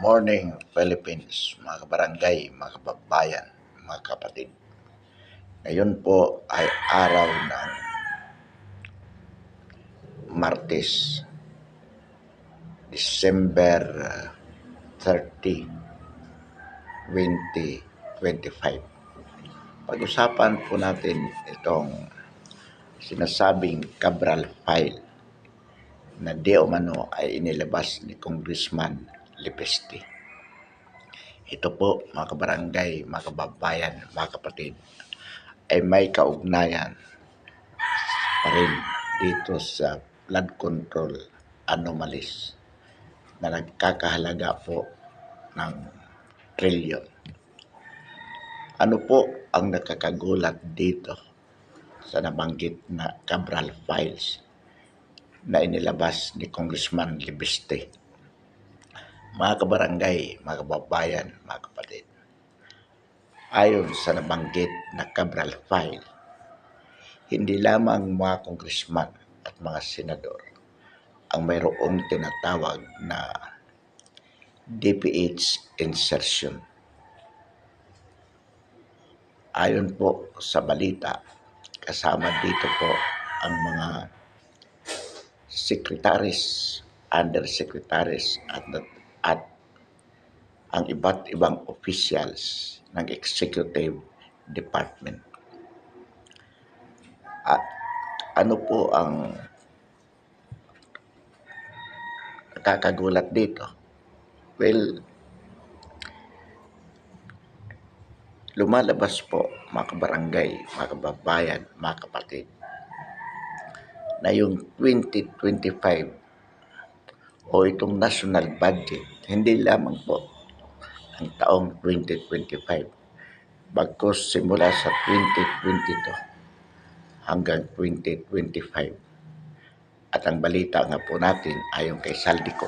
Morning, Philippines, mga kabarangay, mga kababayan, mga kapatid. Ngayon po ay araw ng Martes, December 30, 2025. Pag-usapan po natin itong sinasabing Cabral File na di umano ay inilabas ni Congressman Lipesti. Ito po, mga kabarangay, mga kababayan, mga kapatid, ay may kaugnayan pa rin dito sa flood control anomalies na nagkakahalaga po ng trilyon. Ano po ang nakakagulat dito sa nabanggit na Cabral Files na inilabas ni Congressman Libiste? Mga kabarangay, mga kababayan, mga kapatid, ayon sa nabanggit na Cabral File, hindi lamang mga congressman at mga senador ang mayroong tinatawag na DPH insertion. Ayon po sa balita, kasama dito po ang mga secretaries, undersecretaries at ang iba't ibang officials ng executive department. At ano po ang nakakagulat dito? Well, lumalabas po, mga kabarangay, mga kababayan, mga kapatid, na yung 2025 o itong national budget, hindi lamang po ang taong 2025, bagkus simula sa 2022 hanggang 2025. At ang balita nga po natin ayon kay Saldico,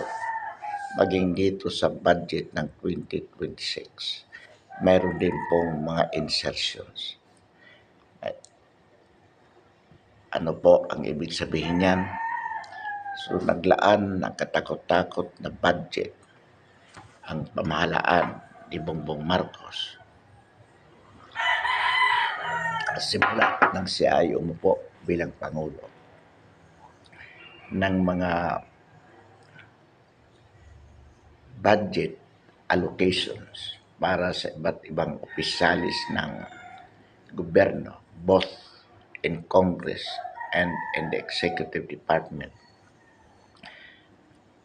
maging dito sa budget ng 2026, mayroon din pong mga insertions. Ano po ang ibig sabihin niyan? So naglaan ng katakot-takot na budget ang pamahalaan ni Bongbong Marcos simula nang siya ay umupo bilang Pangulo ng mga budget allocations para sa iba't ibang opisyalis ng gobyerno, both in Congress and in the Executive Department,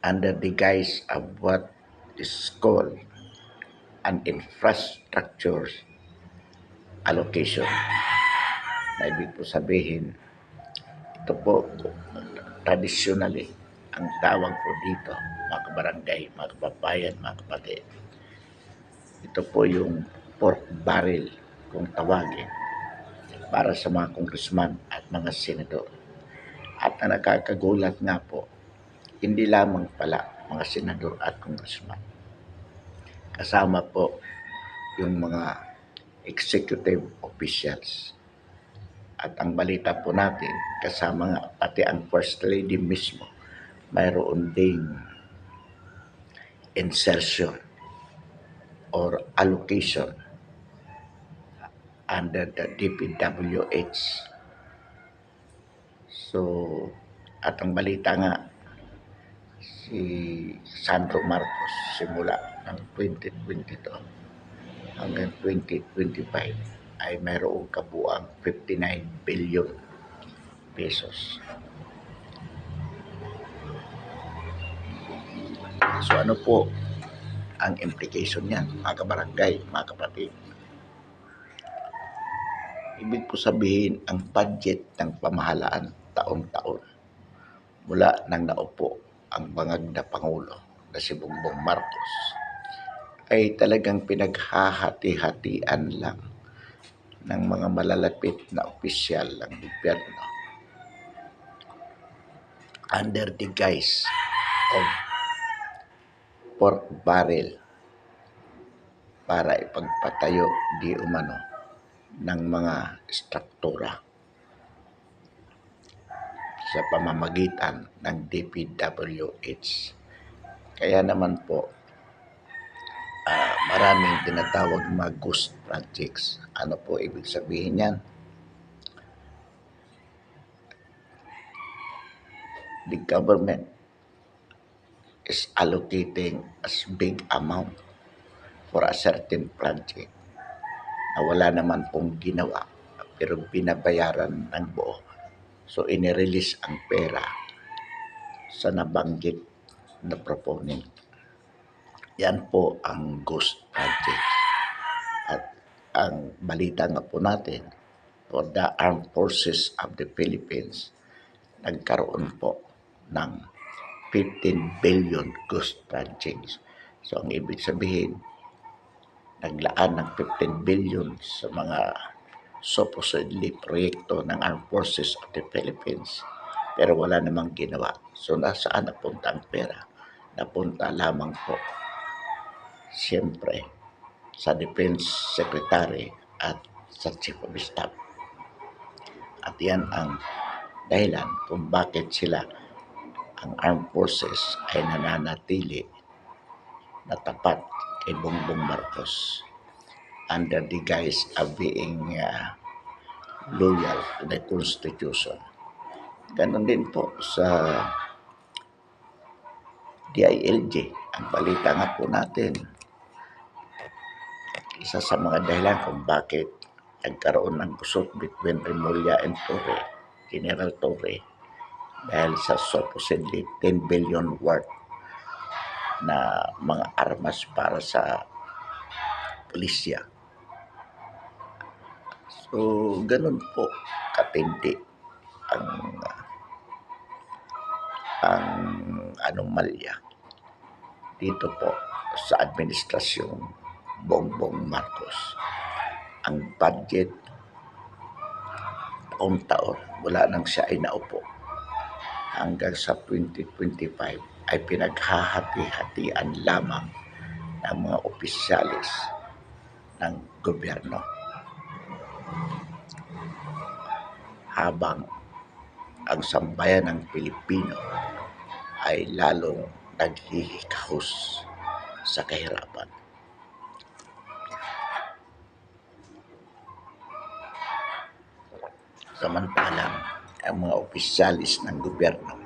under the guise of what is called an infrastructure allocation. Na ibig po sabihin, ito po traditionally ang tawag po dito, mga kabarangay, mga kababayan, mga kapatid. Ito po yung pork barrel kung tawagin para sa mga congressman at mga senador. At ang nakakagulat nga po, hindi lamang pala mga senador at congressman. Kasama po yung mga executive officials. At ang balita po natin, kasama nga pati ang First Lady mismo, mayroon ding insertion or allocation under the DPWH. So, at ang balita nga, si Sandro Marcos simula ng 2022 hanggang 2025 ay mayroong kabuang 59 billion pesos. So ano po ang implication niyan, mga kabarangay, mga kapatid? Ibig po sabihin, ang budget ng pamahalaan taon-taon mula nang naupo ang bangag na Pangulo na si Bongbong Marcos ay talagang pinaghahati-hatian lang ng mga malalapit na opisyal ng gobyerno under the guise of pork barrel para ipagpatayo di umano ng mga struktura sa pamamagitan ng DPWH. Kaya naman po, maraming tinatawag mga ghost projects. Ano po ibig sabihin yan? The government is allocating a big amount for a certain project na wala naman pong ginawa pero binabayaran ng buo. So, inirelease ang pera sa nabanggit na proponent. Yan po ang ghost project. At ang balita nga po natin for the Armed Forces of the Philippines, nagkaroon po ng 15 billion ghost projects. So, ang ibig sabihin, naglaan ng 15 billion sa mga supposedly proyekto ng Armed Forces of the Philippines. Pero wala namang ginawa. So, nasaan napunta ang pera? Napunta lamang po, siyempre, sa Defense Secretary at sa Chief of Staff. At yan ang dahilan kung bakit sila, ang Armed Forces, ay nananatili na tapat kay Bongbong Marcos under the guise of being loyal to the Constitution. Ganon din po sa DILG. Ang balita nga po natin, isa sa mga dahilan kung bakit nagkaroon ng gusot between Remulla and Torre, General Torre, dahil sa supposedly 10 billion worth na mga armas para sa pulisya. So, ganun po katindi ang anomalya dito po sa administrasyong Bongbong Marcos. Ang budget taon-taon mula nang siya ay naupo hanggang sa 2025 ay pinaghahati-hatian lamang ng mga opisyalis ng gobyerno. Habang ang sambayan ng Pilipino ay lalong naghihikahos sa kahirapan. Samantalang ang mga opisyalis ng gobyerno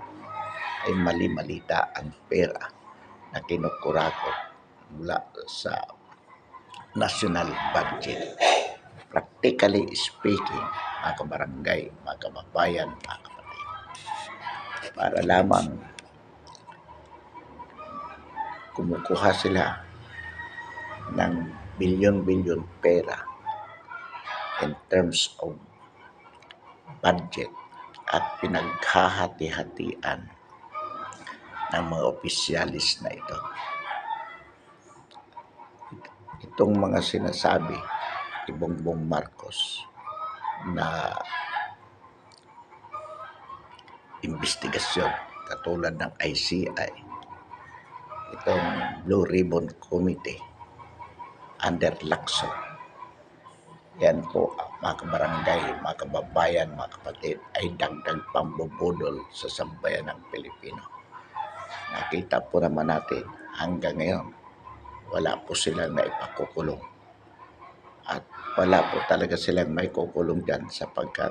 ay mali-malita ang pera na kinukurakot mula sa national budget. Practically speaking, mga kabarangay, mga kababayan, mga kapatid, para lamang kumukuha sila ng bilyon-bilyon pera in terms of budget at pinaghahati-hatian ng mga opisyalis na ito. Itong mga sinasabi ni Bongbong Marcos na investigasyon katulad ng ICI, itong Blue Ribbon Committee under Lacson, yan po mga kabarangay, mga kababayan, mga kapatid, ay dagdag pambubudol sa sambayan ng Pilipino. Nakita po naman natin hanggang ngayon, wala po silang naipakukulong. At wala po talaga silang may kukulong dyan sapagkat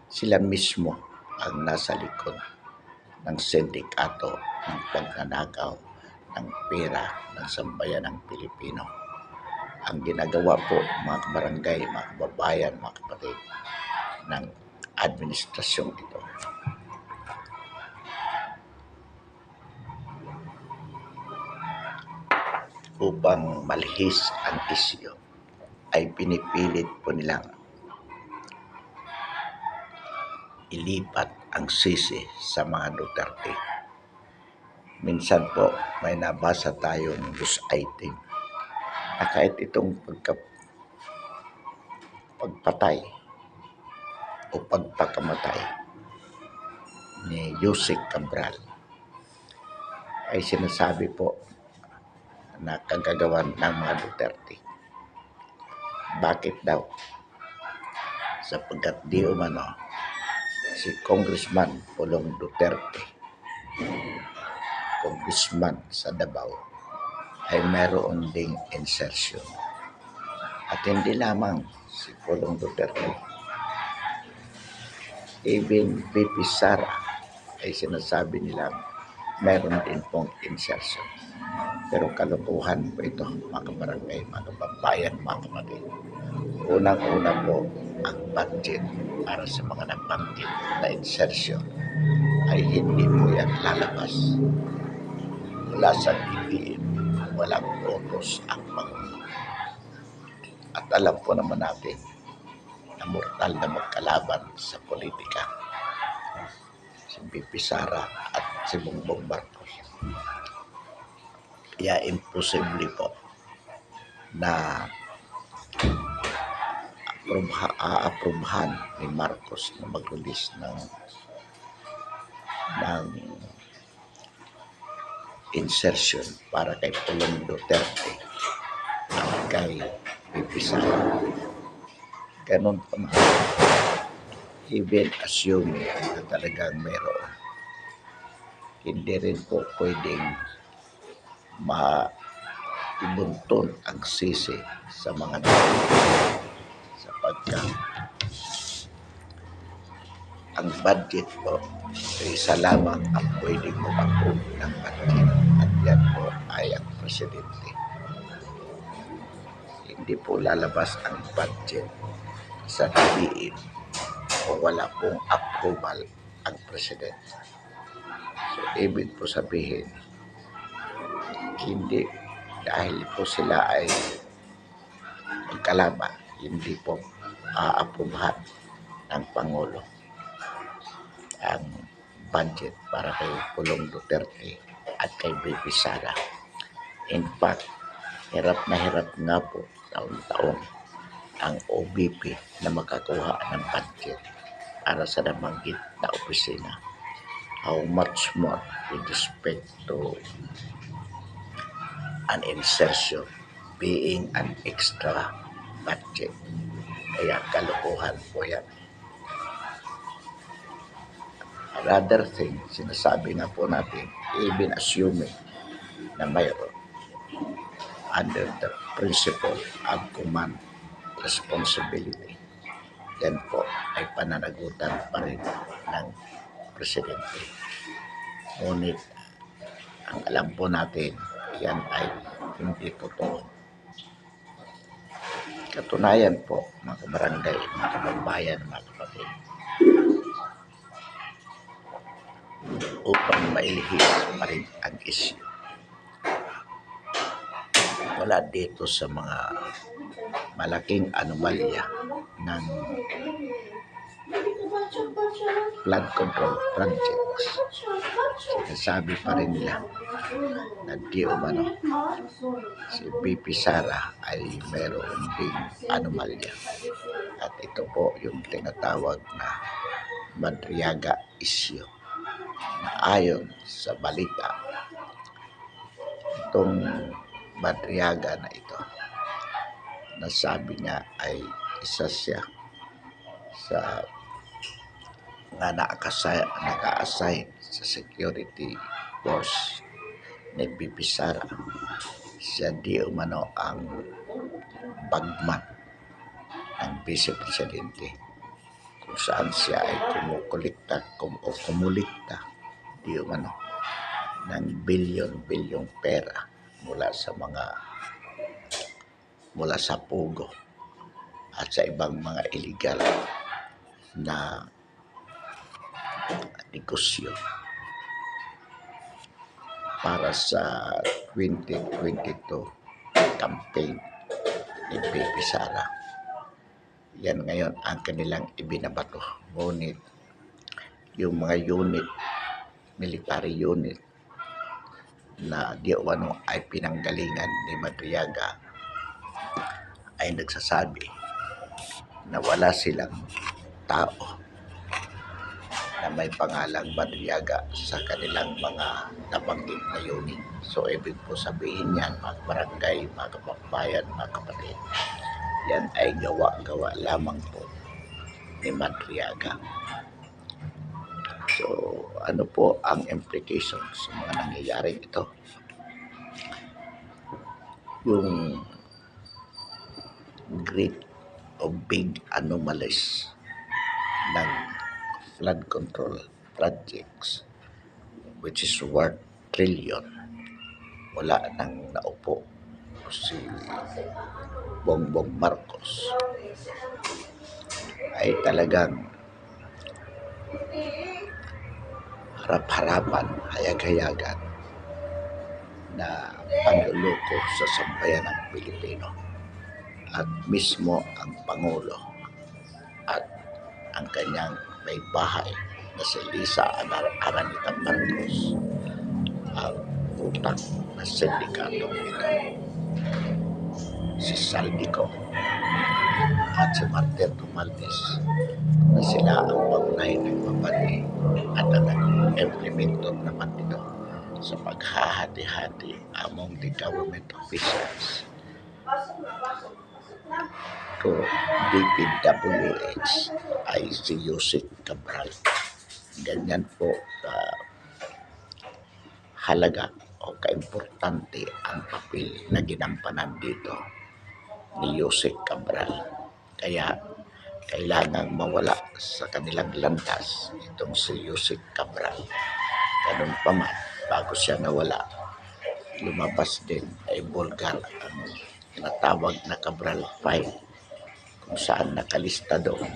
sila mismo ang nasa likod ng sindikato ng pagnanakaw ng pera ng sambayan ng Pilipino. Ang ginagawa po mga kabarangay, mga kababayan, mga kapatid ng administrasyong ito upang malihis ang isyu ay pinipilit po nilang ilipat ang sisi sa mga Duterte. Minsan po may nabasa tayong news item na kahit itong pagpatay o pagpakamatay ni Yusek Cabral ay sinasabi po na kagagawan ng mga Duterte. Bakit daw? Sapagkat di umano si Congressman Pulong Duterte, congressman sa Davao, ay meron ding insertion. At hindi lamang si Pulong Duterte, even VP Sara ay sinasabi nilang meron din pong insertion. Pero kalokohan po ito, mga kabarangay, mga kababayan, mga kapatid. Unang-una po, ang budget para sa mga nabanggit na insertion ay hindi po yan lalabas mula sa DBM. Walang botos ang Pangulo. At alam po naman natin na mortal na magkalaban sa politika si VP Sara at si Bongbong Marcos. Kaya imposible po na aaprubahan ni Marcos na mag-release ng insertion para kay Pulong Duterte at kay VP Sara. Ganon pa man. Even assuming na talagang meron, hindi rin po pwedeng ibuntun ang sisi sa mga tao sapagkat ang budget po ay isa lamang ang pwedeng mag-approve ng budget at yan po ay ang presidente. Hindi po lalabas ang budget sa DBM o wala pong approval ang presidente. So, ibig po sabihin, hindi dahil po sila ay magkalaban, hindi po aaprubahan ng Pangulo ang budget para kay Pulong Duterte at kay VP Sara. In fact, hirap na hirap nga po taon-taon ang OBP na makakuha ng budget para sa nabanggit na opisina. How much more with respect to an insertion being an extra budget. Kaya kalokohan po yan. Another thing, sinasabi na po natin, even assuming na mayroon under the principle of command responsibility, yan po ay pananagutan pa rin ng presidente. Ngunit ang alam po natin, yan ay hindi totoo. Katunayan po, mga kabarangay, mga kababayan, mga kapatid, upang mailihis pa rin ang issue. Wala dito sa mga malaking anomalya ng flood control projects. Sinasabi pa rin nila na di umano si VP Sara ay meron ding anomalya. At ito po yung tinatawag na Madriaga issue. Na ayon sa balita, itong Madriaga na ito, nasabi niya ay isa siya sa nga naka-assign sa security force ni VP Sara. Siya di umano ang bagman ng Vice Presidente kung saan siya ay kumulikta di umano ng bilyon-bilyong pera mula sa Pogo at sa ibang mga illegal na negosyo para sa 2022 campaign ni VP Sara. Yan ngayon ang kanilang ibinabato. Ngunit yung mga unit, military unit na di umano ay pinanggalingan ni Madriaga ay nagsasabi na wala silang tao na may pangalang Madriaga sa kanilang mga nabanggit na unit. So, ibig po sabihin yan, mga barangay, mga kapakbayan, mga kapatid, yan ay gawa-gawa lamang po ni Madriaga. So, ano po ang implications sa mga nangyayaring ito? yung great o big anomalies ng flood control projects which is worth trillion, wala nang naupo si Bongbong Marcos, ay talagang harap-harapan, hayag-hayagan na panluloko sa sambayan ng Pilipino. At mismo ang Pangulo at ang kanyang may bahay na si Lisa Aranita Marcos ang utak na sindikato nito. Si Saldico at si Martin Romualdez na sila ang pangunahing nagbabati at ang nag-implementor naman nito sa paghahati-hati among the government officials to DPWH ay si Yusek Cabral. Ganyan po halaga o kaimportante ang papel na ginampanan dito ni Yusek Cabral. Kaya kailangang mawala sa kanilang landas itong si Yusek Cabral. Ganun pa man, bago siya nawala, lumabas din ay bulgar ang tinatawag na Cabral File kung saan nakalista doon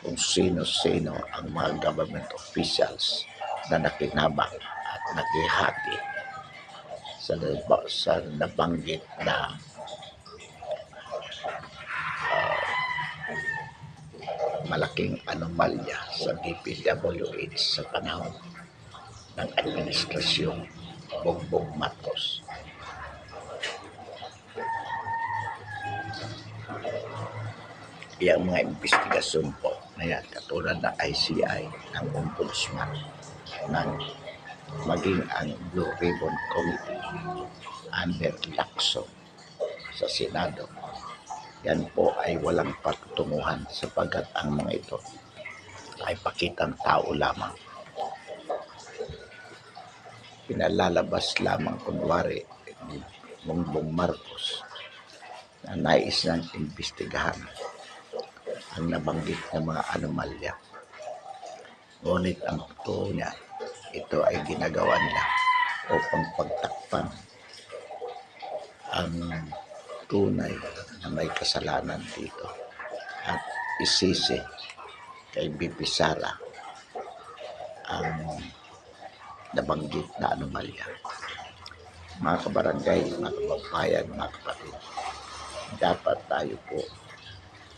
kung sino-sino ang mga government officials na nakinabang at nakihati sa nabanggit na malaking anomalya sa DPWH sa panahon ng administrasyon Bongbong Marcos. Iyang mga investigasyon po na yan, katulad ng ICI, ng Ombudsman, ng maging ang Blue Ribbon Committee under Lacson sa Senado, yan po ay walang patutunguhan sapagkat ang mga ito ay pakitang tao lamang. Pinalalabas lamang kunwari ni Bongbong Marcos na nais ng imbestigahan ang nabanggit na mga anomalya. Ngunit ang totoo niya, ito ay ginagawa nila upang pagtakpan ang tunay na may kasalanan dito at isisi kay BP Sara ang nabanggit na anomalya. Mga kabarangay, mga kababayan, mga kapatid, dapat tayo po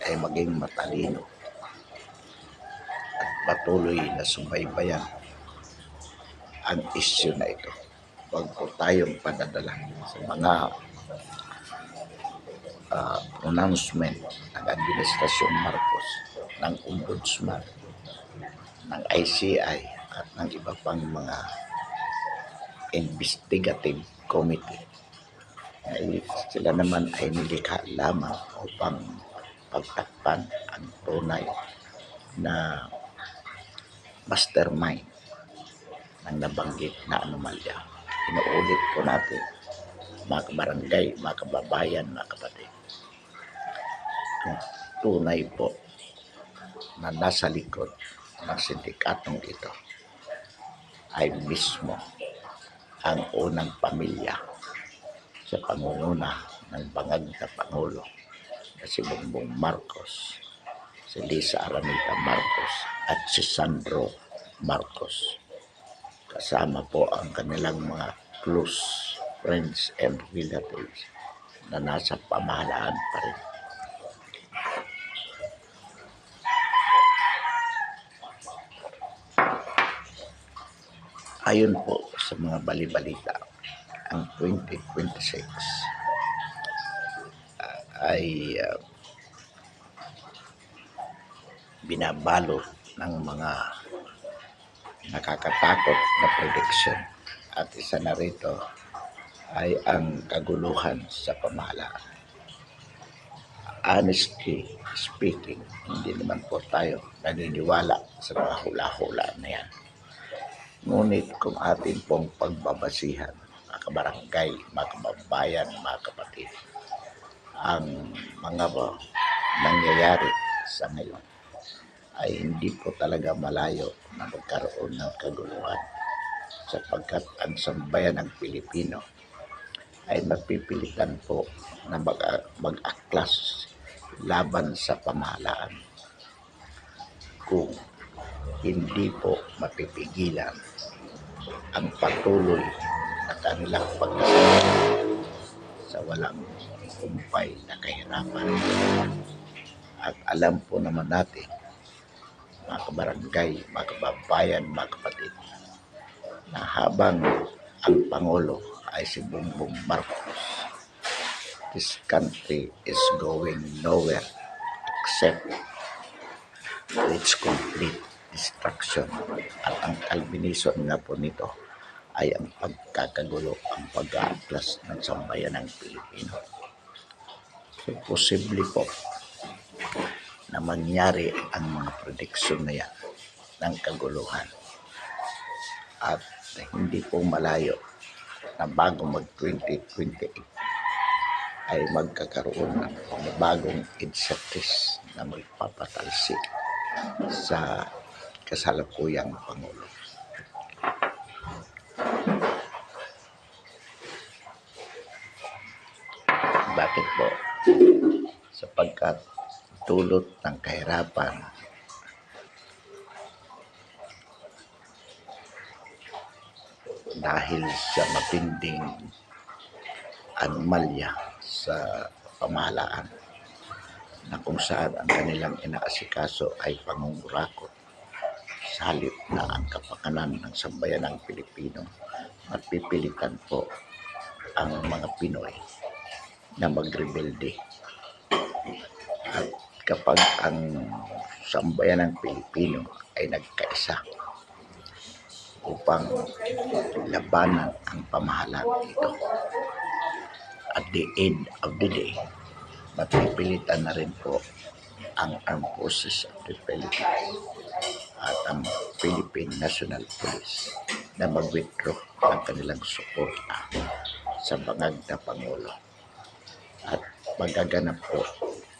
ay maging matalino at patuloy na subaybayan ang isyu na ito. Huwag po tayong padadala sa mga pronouncement ng Administrasyon Marcos, ng Ombudsman, ng ICI at ng iba pang mga investigative committee. Sila naman ay nilikha lamang upang pagtakpan ang tunay na mastermind ng nabanggit na anomalya. Inuulit po natin, mga kabarangay, mga kababayan, mga kapatid, ang tunay po na nasa likod ng sindikatong ito ay mismo ang unang pamilya sa pangunguna ng bangag na Pangulo na si Bongbong Marcos, si Lisa Aranita Marcos at si Sandro Marcos. Kasama po ang kanilang mga close friends and relatives na nasa pamahalaan pa rin. Ayon po sa mga balibalita, ang 2026 ay binabalot ng mga nakakatakot na prediction at isa na rito ay ang kaguluhan sa pamahalaan. Honestly speaking, hindi naman po tayo naniniwala sa mga hula-hula na yan. Ngunit kung atin pong pagbabasihan, mga kabarangay, mga kababayan, mga kapatid, ang mga nangyayari sa ngayon ay hindi po talaga malayo na magkaroon ng kaguluhan sapagkat ang sambayan ng Pilipino ay mapipilitan po na mag-aklas laban sa pamahalaan kung hindi po mapipigilan ang patuloy na kanilang pagkasabi sa walang kumpay na kahirapan. At alam po naman natin, mga kabarangay, mga kababayan, mga kapatid, na habang ang Pangulo ay si Bongbong Marcos, this country is going nowhere except to its complete destruction. At ang culmination nga po nito ay ang pagkakagulo, ang pag-aaklas ng sambayan ng Pilipino. So, posible po na mangyari ang mga prediksyon na yan ng kaguluhan. At hindi po malayo na bago mag-2028 ay magkakaroon ng bagong insertis na magpapatalsik sa kasalukuyang Pangulo. Bakit po? Sapagkat dulot ng kahirapan dahil sa matinding anomalya sa pamahalaan na kung saan ang kanilang inaasikaso ay pangungurakot sa halip na ang kapakanan ng sambayan ng Pilipino, mapipilitan po ang mga Pinoy na magrebelde. At kapag ang sambayan ng Pilipino ay nagkaisa upang labanan ang pamahalaan ito, at the end of the day, mapipilitan na rin po ang Armed Forces of the Philippines at ang Philippine National Police na mag-withdraw ng kanilang suporta sa bangag na Pangulo. At magaganap po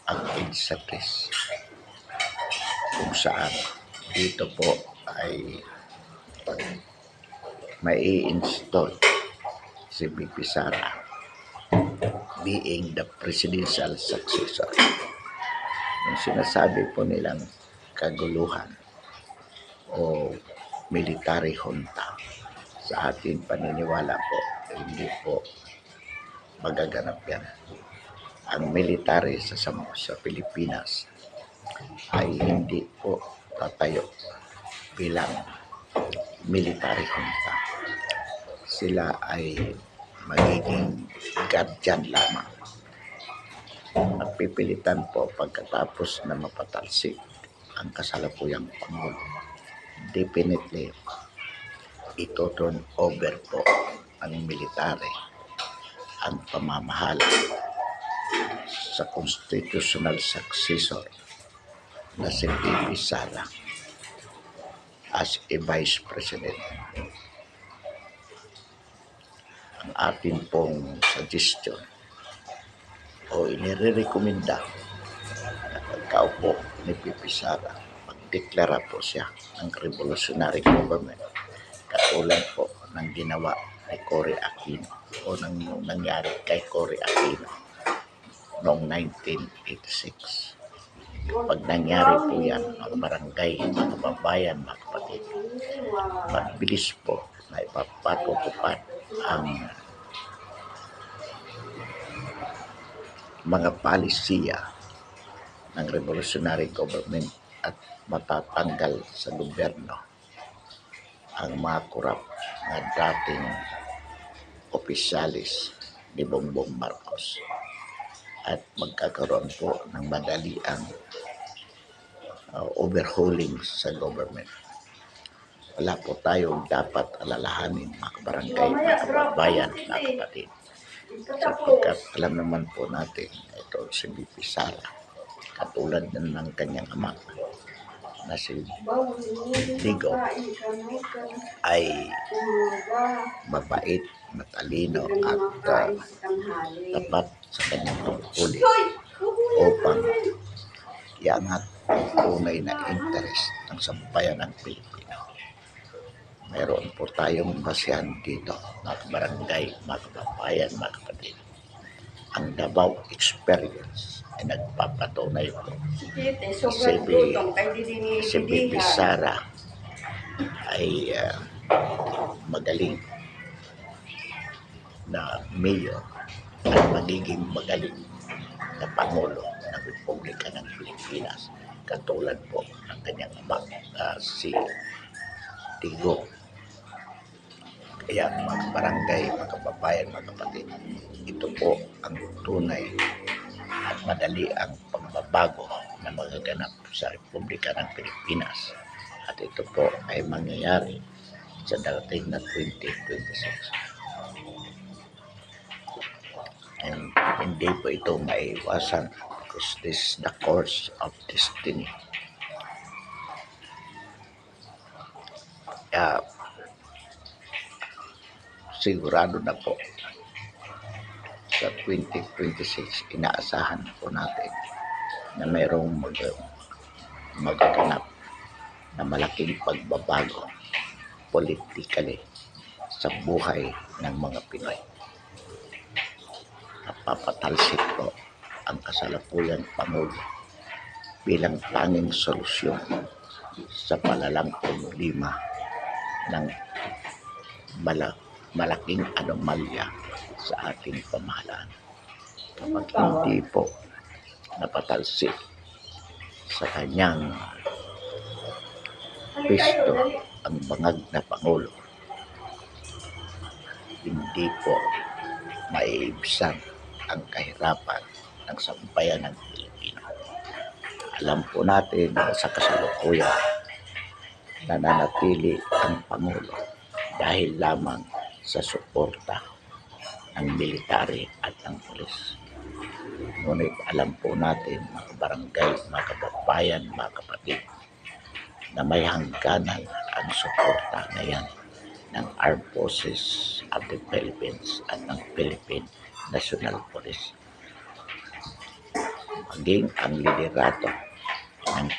ang insertis kung saan dito po ay may i-install si VP Sara being the presidential successor. Yung sinasabi po nilang kaguluhan o military junta, sa ating paniniwala po, hindi po magaganap yan. Ang military sa Pilipinas ay hindi po tatayo bilang military junta. Sila ay magiging guardian lamang. Pipilitan po pagkatapos na mapatalsik ang kasalukuyang Pangulo. Definitely, ito turn over po ang military, ang pamamahala sa constitutional successor na si VP Sara as a Vice President. Ang atin pong suggestion o inirekomenda na pagkaupo ni VP Sara, magdeklara po siya ng revolutionary government katulad po ng ginawa ni Cory Aquino o ng nangyari kay Cory Aquino noong 1986. Pag nangyari po yan, mga barangay, mga kababayan, mga kapatid, mabilis po na ipapatutupad ang mga palisiya ng revolutionary government at matatanggal sa gobyerno ang mga korap na dating opisyalis ni Bongbong Marcos at magkakaroon po ng madaliang overhauling sa government. Wala po tayong dapat alalahanin, mga kabarangay, mga kababayan, mga kapatid, sapagkat alam naman po natin ito si VP Sara, katulad ng kanyang ama na si Digo, ay mabait matalino at tapat sa kanyang tungkulin upang iangat ang tunay na interes ng sambayan ng Pilipino. Mayroon po tayong basehan dito, mga barangay, mga kababayan, mga kapatid. Ang Davao experience ay nagpapatunay po. Si Bibi Sara ay magaling na mayor at magiging magaling na Pangulo ng Republika ng Pilipinas. Katulad po ng kanyang ama, si Tigo. Kaya mga barangay, mga kababayan, mga kapatid, ito po ang tunay at madali ang pagbabago na magaganap sa Republika ng Pilipinas. At ito po ay mangyayari sa darating na 2026. And hindi po ito maiwasan because this is the course of destiny. Sigurado na po sa 2026 inaasahan po natin na mayroong magaganap na malaking pagbabago politically sa buhay ng mga Pinoy. Napapatalsik po ang kasalukuyang Pangulo bilang tanging solusyon sa palalang problema ng malaking anomalya sa ating pamahalaan. Kapag hindi po napatalsik sa kanyang pisto ang bangag na Pangulo, hindi po maiibsan ang kahirapan ng sambayan ng Pilipino. Alam po natin na sa kasalukuyan nananatili ang Pangulo dahil lamang sa suporta ng military at ng pulis. Ngunit alam po natin, mga barangay, mga kababayan, mga kapatid, na may hangganan ang suporta na yan ng Armed Forces of the Philippines at ng Philippine National Police. Maging ang liderato ng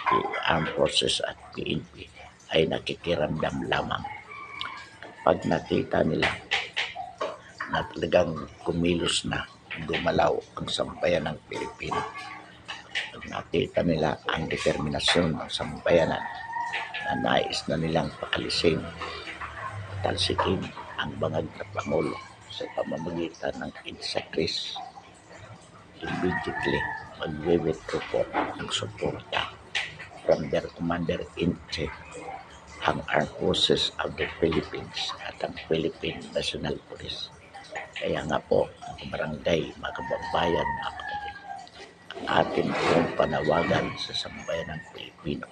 Armed Forces at PNP ay nakikiramdam lamang pag nakita nila na talagang kumilos na, gumalaw ang sambayan ng Pilipino. Pag nakita nila ang determinasyon ng sambayanan na nais na nilang paalisin, talsikin ang bangag na Pangulo sa pamamagitan ng INSA-CRIS, immediately magwe-withdraw po ng suporta from their Commander-in-Chief, ang Armed Forces of the Philippines at ang Philippine National Police. Kaya nga po, mga barangay, mga kababayan, mga kapatid, ang atin pong panawagan sa sambayan ng Pilipino,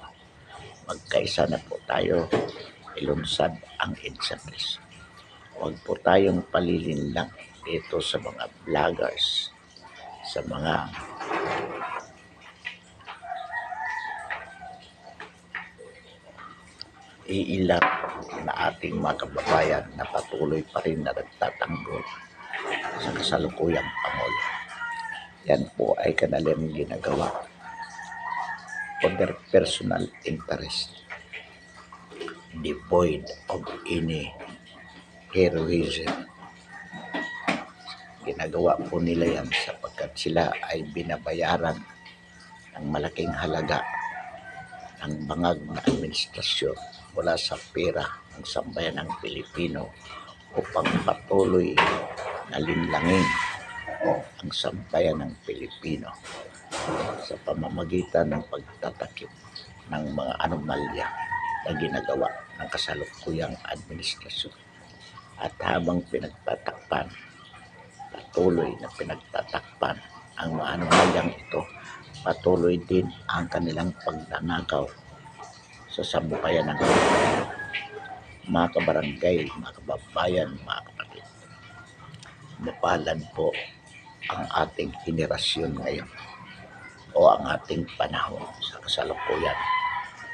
magkaisa na po tayo, ilunsad ang INSA-CRIS. Huwag po tayong palilinlang dito sa mga vloggers, sa mga iilan na ating mga kababayan na patuloy pa rin na nagtatanggol sa kasalukuyang Pangulo. Yan po ay kanilang ginagawa for their personal interest, devoid of any heroism. Ginagawa po nila yan sapagkat sila ay binabayaran ng malaking halaga ng bangag na administrasyon mula sa pera ng sambayan ng Pilipino upang patuloy na linlangin ang sambayan ng Pilipino sa pamamagitan ng pagtatakip ng mga anomalya na ginagawa ng kasalukuyang administrasyon. At habang patuloy na pinagtatakpan ang mga anomalyang ito, patuloy din ang kanilang pagnanakaw sa sambayan ng Pilipino. Mga kabarangay, mga kababayan, mga kapatid, mapalad po ang ating henerasyon ngayon o ang ating panahon sa kasalukuyan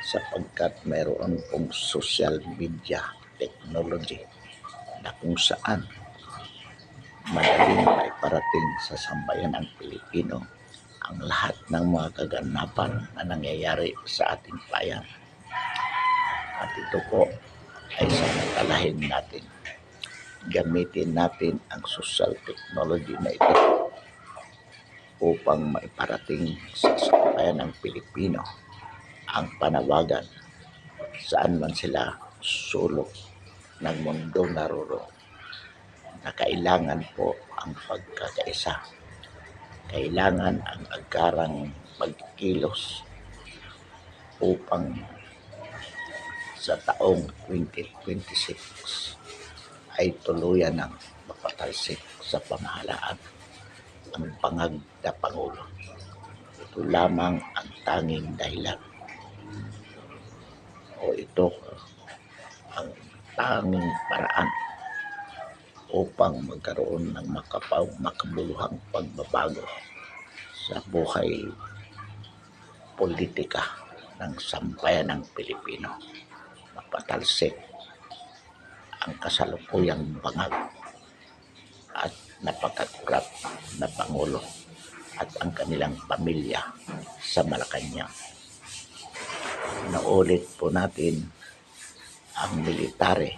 sapagkat mayroon pong social media technology na kung saan madaling maiparating sa sambayanang Pilipino ang lahat ng mga kaganapan na nangyayari sa ating bayan. At ito po ay samantalahin natin. Gamitin natin ang social technology na ito upang maiparating sa sambayanang Pilipino ang panawagan saan man sila sulok ng mundo naroroon na kailangan po ang pagkakaisa. Kailangan ang agarang pagkikilos upang sa taong 2026 ay tuluyan ng mapatalsik sa pamahalaan ang bangag na Pangulo. Ito lamang ang tanging dahilan o ito ang tanging paraan upang magkaroon ng makabuluhang pagbabago sa buhay politika ng sambayanang Pilipino. Mapatalsik ang kasalukuyang bangag at napakakurap na Pangulo at ang kanilang pamilya sa Malacanang. Naulit po natin ang military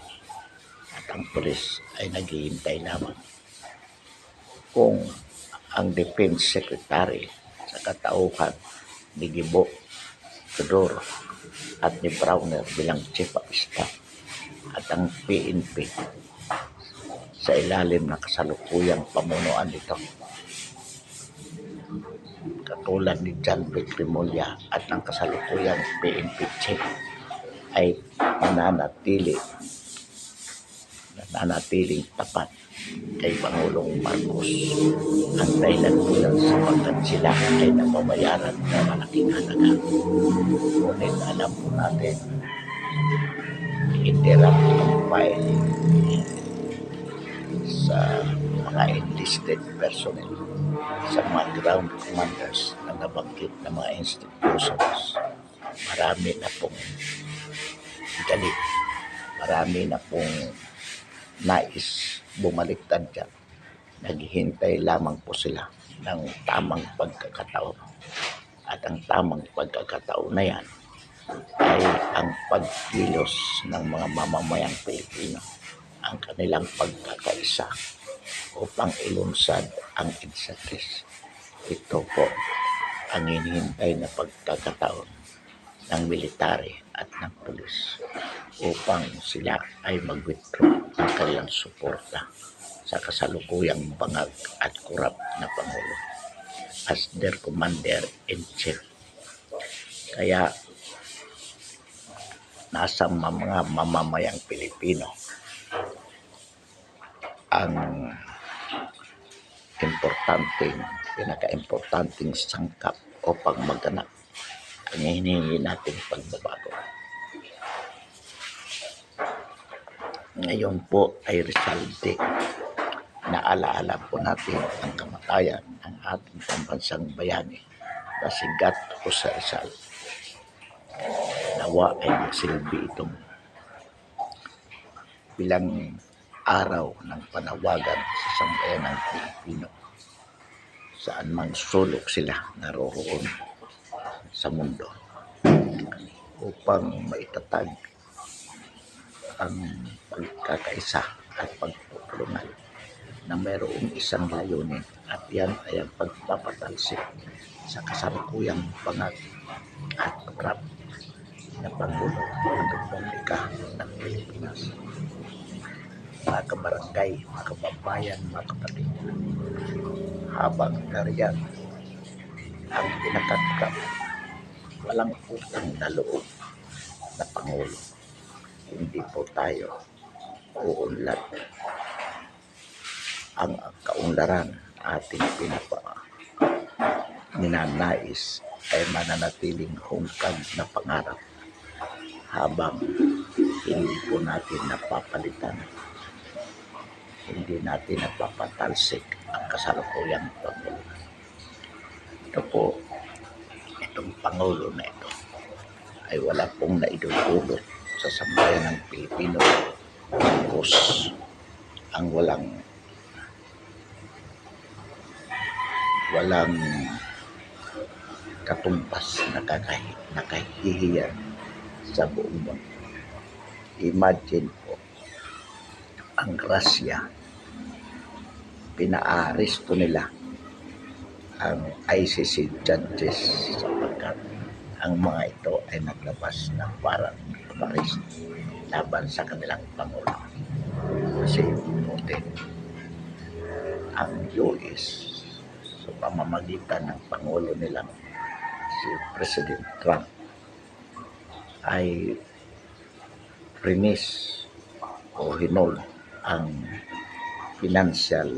at ang pulis ay naghihintay lamang kung ang Defense Secretary sa katauhan ni Gibo Tudor at ni Browner bilang Chief of Staff at ang PNP sa ilalim ng kasalukuyang pamunuan nito katulad ni John B. Crimolia at ang kasalukuyang PNP Chief ay nananatiling tapat kay Pangulong Marcos. Ang dahilan po yan sapagkat sila ay nababayaran ng malaking halaga. Ngunit alam po natin, interrupt ang file sa mga enlisted personnel, sa mga ground commanders na nabanggit na mga institutions. Marami na pong galit, marami na pong nais bumaliktad dyan. Naghihintay lamang po sila ng tamang pagkakataon. At ang tamang pagkakataon na yan ay ang pagkilos ng mga mamamayang Pilipino, ang kanilang pagkakaisa upang ilunsad ang EDSA-3. Ito po ang hinihintay na pagkakataon ng military at ng pulis upang sila ay mag-withdraw ng kanilang suporta sa kasalukuyang bangag at kurap na Pangulo as their commander-in-chief. Kaya nasa mga mamamayang Pilipino ang pinaka-importanting sangkap upang maganap ang hinihingi nating pagbabago. Ngayon po ay Rizal Day. Naalaala po natin ang kamatayan ng ating pambansang bayani na si Gat Jose Rizal. Nawa ay nagsilbi itong bilang araw ng panawagan sa sambayanang Pilipino saan man sulok sila naroroon sa mundo upang maitatag ang pagkakaisa at pagtutulungan na mayroong isang layunin at yan ay ang pagpapatalsik sa kasalukuyang bangag at kurap na Pangulo ng Republika ng Pilipinas. Mga kabarangay, mga kababayan, mga kapatid, habang nariyan ang pinakatukap, walang utang na loob na Pangulo, hindi po tayo uunlad. Ang kaunlaran ating ninanais ay mananatiling hungkag na pangarap habang hindi po natin napapalitan, hindi natin napapatalsik ang kasalukuyang Pangulo. Ito po, itong Pangulo na ito ay wala pong naidudulot sa sambayan ng Pilipino, tapos ang walang walang katumpas, nakahihiyan sa buong mundo. Imagine po, ang Russia, pinaaresto nila ang ICC judges sapagkat ang mga ito ay naglabas ng warrant of arrest laban sa kanilang Pangulo. Kasi putin ang US sa pamamagitan ng Pangulo nilang si President Trump ay release o hinol ang financial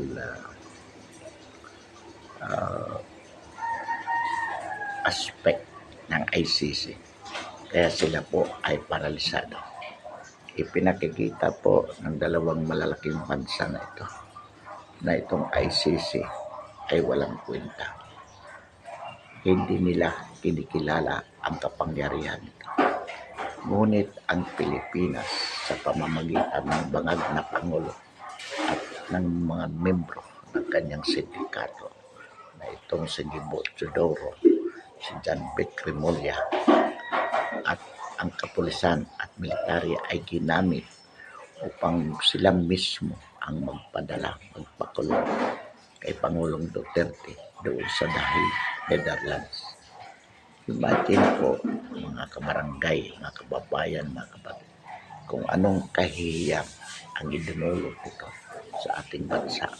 aspect ng ICC. Kaya sila po ay paralisado. Ipinakikita po ng dalawang malalaking bansa na ito na itong ICC ay walang kwenta. Hindi nila kinikilala ang kapangyarihan nito. Ngunit ang Pilipinas sa pamamagitan ng bangag na Pangulo at ng mga membro ng kanyang sindikato na itong si Gibo Teodoro, si John Vic Remulla at ang kapulisan at military ay ginamit upang sila mismo ang magpakulong kay Pangulong Duterte doon sa Dahig, Netherlands. Imagine po, mga kabarangay, mga kababayan, mga kapatid, kung anong kahiyang ang idinulot nito sa ating bansa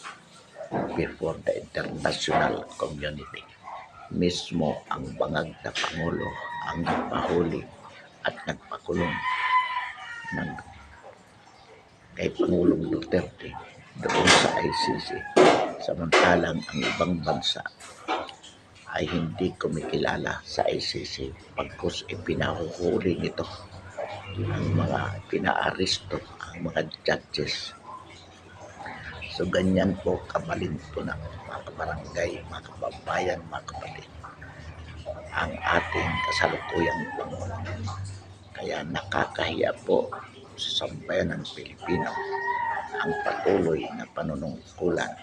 before the international community. Mismo ang bangag na Pangulo ang nagpahuli at nagpakulong ng kay Pangulong Duterte doon sa ICC. Samantalang ang ibang bansa ay hindi kumikilala sa ICC pagkus ipinahuhuli nito ang mga pinaaresto ang mga judges. So ganyan po kabalinto na mga kabarangay, mga kababayan, mga kapatid ang ating kasalukuyang Pangulo. Kaya nakakahiya po sa sambayan ng Pilipino ang patuloy na panunungkulan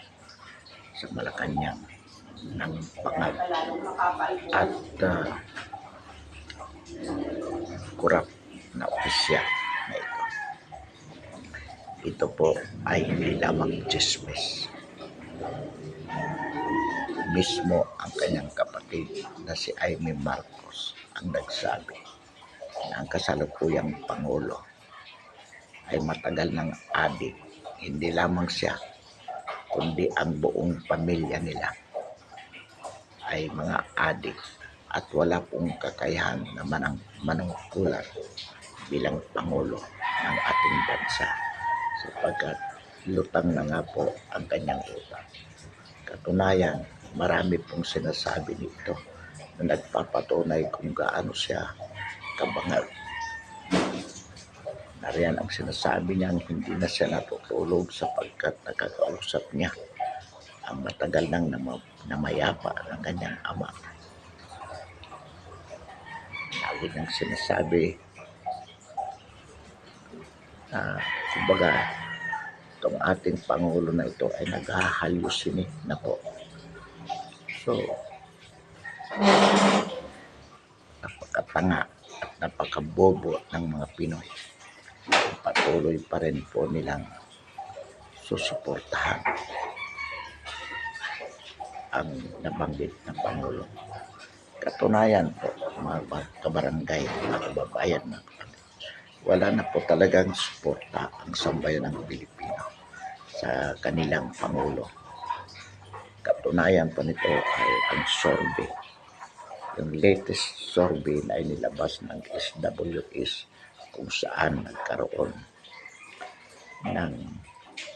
sa Malacanang ng bangag at kurap na opisyal na ito. Ito po ay hindi lamang chismis. Mismo ang kanyang kapatid na si Amy Marcos ang nagsabi na ang kasalukuyang Pangulo ay matagal ng adik. Hindi lamang siya, kundi ang buong pamilya nila ay mga adik at wala pong kakayahan na manungkulan bilang Pangulo ng ating bansa sapagkat lutang na nga po ang kanyang utang. Katunayan, marami pong sinasabi nito na nagpapatunay kung gaano siya kabangag. Nariyan ang sinasabi niya hindi na siya natutulog sapagkat nakakausap niya ang matagal nang namayapa ng kanyang ama. Lagi niyang sinasabi kumbaga itong ating Pangulo na ito ay nag-halusinate na po. So, napakatanga at napakabobo ng mga Pinoy. Patuloy pa rin po nilang susuportahan ang nabanggit na Pangulo. Katunayan po, mga kabarangay, mga kababayan, mga kapatid, wala na po talagang suporta ang sambayan ng Pilipino sa kanilang Pangulo. Katunayan pa nito ay ang survey. Yung latest survey na inilabas ng SWS kung saan nagkaroon ng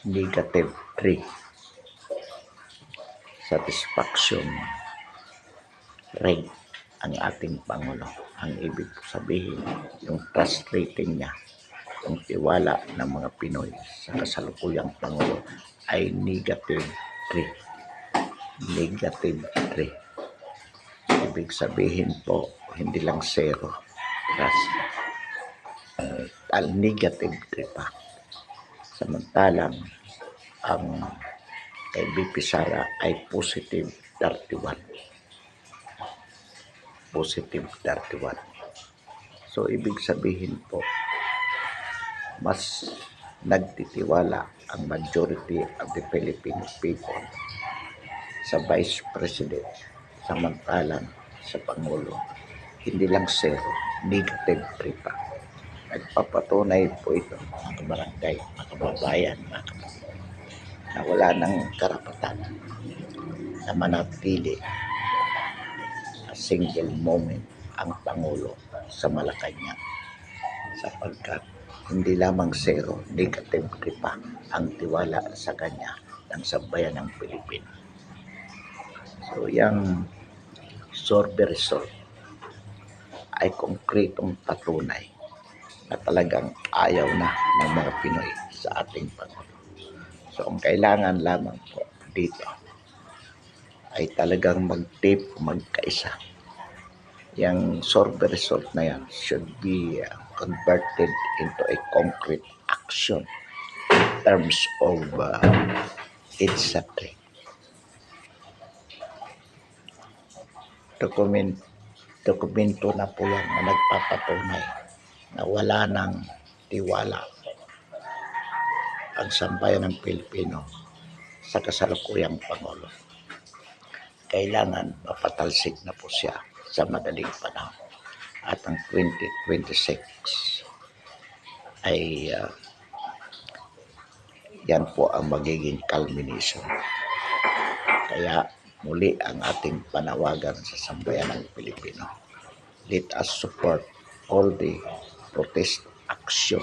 negative 3 satisfaction rate ang ating Pangulo. Ang ibig sabihin, yung trust rating niya, yung tiwala ng mga Pinoy sa kasalukuyang Pangulo ay negative 3. Negative 3. Ibig sabihin po, hindi lang 0, trust. Negative 3 pa. Samantalang ang kay BP Sara ay positive 31. Positive 31. So, ibig sabihin po, mas nagtitiwala ang majority of the Philippine people sa Vice President, samantalang sa Pangulo, hindi lang zero, negative 3 pa. Nagpapatunay po ito, mga kabarangay, mga kababayan, mga kapatid, na wala ng karapatan na manatili a single moment ang Pangulo sa Malacanang, sapagkat hindi lamang zero, negative 3 pa ang tiwala sa kanya ng sambayan ng Pilipino. So, yung survey result ay konkretong patunay na talagang ayaw na ng mga Pinoy sa ating Pangulo. So, ang kailangan lamang po dito ay talagang magkaisa. Yung survey result na yan should be converted into a concrete action in terms of its subject. Dokumento na po yan na nagpapatunay na wala ng tiwala ang sambayan ng Pilipino sa kasalukuyang Pangulo. Kailangan mapatalsik na po siya sa madaling panahon. At ang 2026 ay yan po ang magiging culmination. Kaya muli ang ating panawagan sa sambayan ng Pilipino. Let us support all the protest action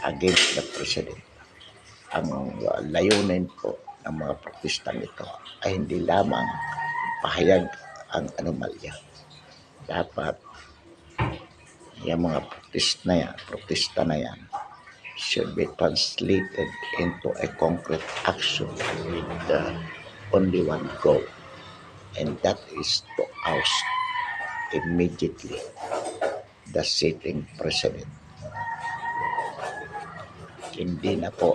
against the President. Ang layunin po ng mga protestang ito ay hindi lamang pahayag ang anomalya. Dapat yung mga protesta na yan should be translated into a concrete action with only one goal, and that is to oust immediately the sitting president. Hindi na po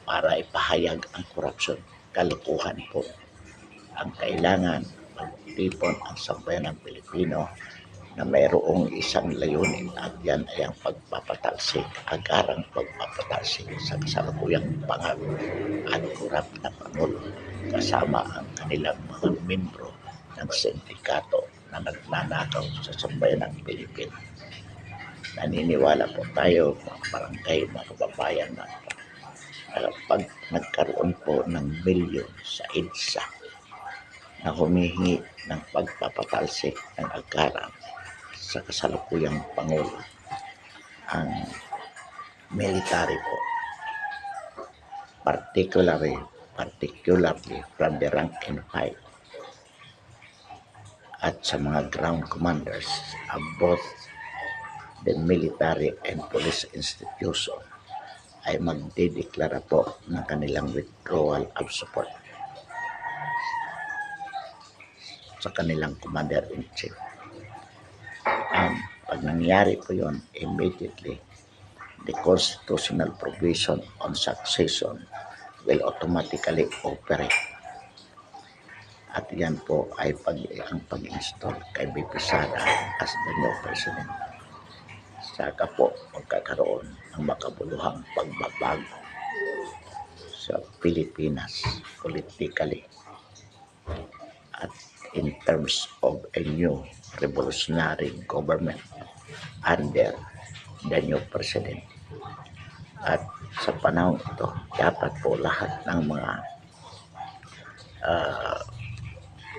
para ipahayag ang korupsyon, kalukuhan po. Ang kailangan magtipon ang sambayan ng Pilipino na mayroong isang layunin, at yan ay ang pagpapatalsik, agarang pagpapatalsik sa kasalukuyang pangako at kurap na Pangulo, kasama ang kanilang mga membro ng sindikato na nagnanakaw sa sambayan ng Pilipino. Naniniwala po tayo, mga barangay, mga kababayan, na pag nagkaroon po ng milyon sa EDSA na humihingi ng pagpapatalsik ng agarang sa kasalukuyang Pangulo, ang military po, particularly from the rank and file at sa mga ground commanders of both the military and police institution, ay magdideklara po ng kanilang withdrawal of support sa kanilang commander-in-chief. And pag nangyari po yun, immediately, the constitutional provision on succession will automatically operate. At yan po ay ang pag-install kay BP Sara as the new president. Saka po magkakaroon ng makabuluhang pagbabago sa Pilipinas politically at in terms of a new revolutionary government under the new president. At sa panahon ito, dapat po lahat ng mga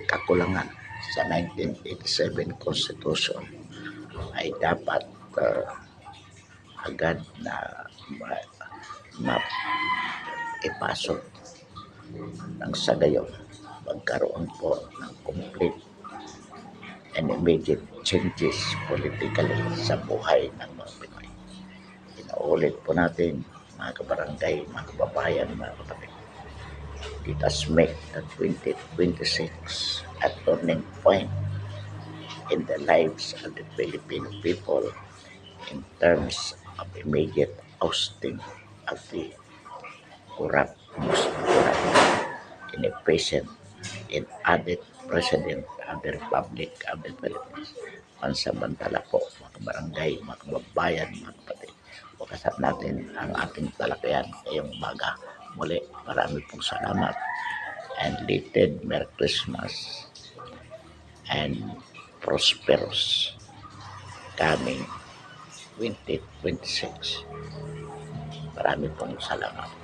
kakulangan sa 1987 Constitution ay dapat agad na ipasok ng sa gayon magkaroon po ng complete and immediate changes politically sa buhay ng mga Pinoy. Pinaulit po natin, mga kabarangay, mga kababayan, mga kapatid, let us make the 2026 a turning point in the lives of the Filipino people in terms of immediate ousting of the most corrupt inefficient and added President of the Republic of the Philippines. Pansamantala po, mga barangay, mga kababayan, mga kapatid. Wakasap natin ang ating talakayan ngayong umaga. Muli, marami pong salamat and belated Merry Christmas and prosperous coming 2026. Marami pong salamat.